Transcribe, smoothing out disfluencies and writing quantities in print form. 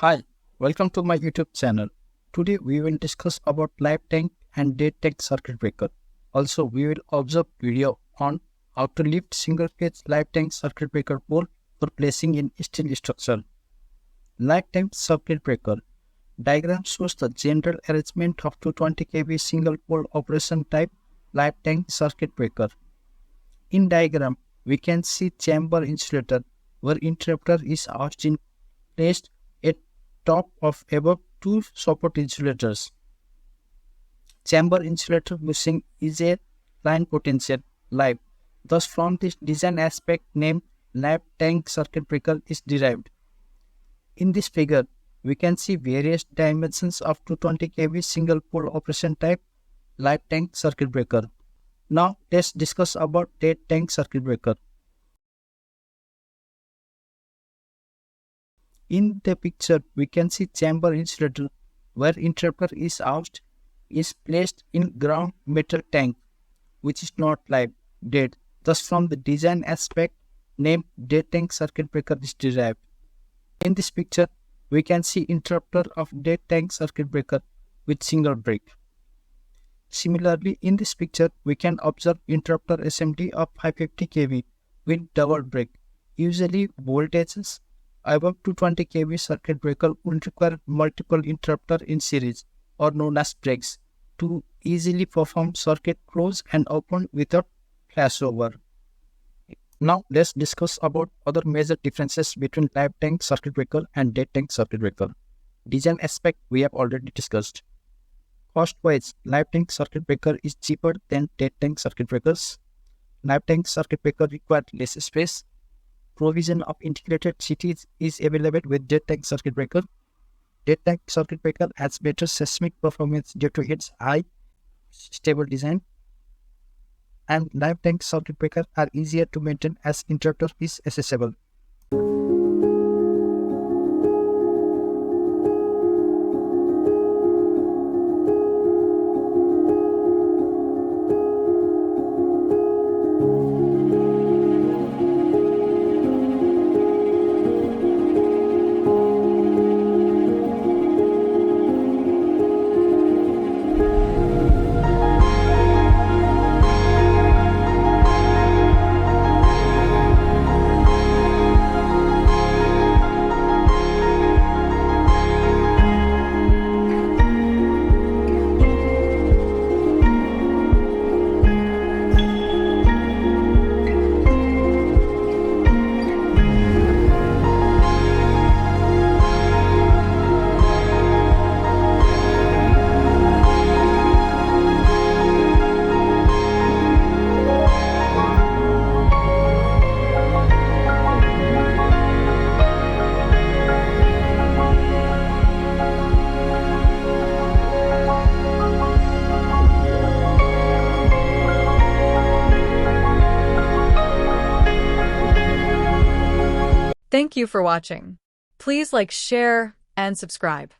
Hi, welcome to my YouTube channel. Today we will discuss about live tank and dead tank circuit breaker. Also, we will observe video on how to lift single phase live tank circuit breaker pole for placing in steel structure. Live tank circuit breaker diagram shows the general arrangement of 220 kV single pole operation type live tank circuit breaker. In diagram, we can see chamber insulator where interrupter is placed at top of above two support insulators. Chamber insulator missing is a line potential live. Thus, from this design aspect, name live tank circuit breaker is derived. In this figure, we can see various dimensions of 220 kV single pole operation type live tank circuit breaker. Now, let's discuss about dead tank circuit breaker. In the picture, we can see chamber insulator where interrupter is housed is placed in ground metal tank, which is not live, dead. Thus, from the design aspect, name dead tank circuit breaker is derived. In this picture, we can see interrupter of dead tank circuit breaker with single break. Similarly, in this picture, we can observe interrupter assembly of 550 kV with double break. Usually, voltages above 220 kV circuit breaker will require multiple interrupters in series or known as breaks to easily perform circuit close and open without flashover. Now, let's discuss about other major differences between live tank circuit breaker and dead tank circuit breaker. Design aspect we have already discussed. Cost-wise, live tank circuit breaker is cheaper than dead tank circuit breakers. Live tank circuit breaker requires less space. Provision of integrated CTs is available with dead tank circuit breaker. Dead tank circuit breaker has better seismic performance due to its high stable design. And live tank circuit breaker are easier to maintain as interrupter is accessible. Thank you for watching. Please like, share, and subscribe.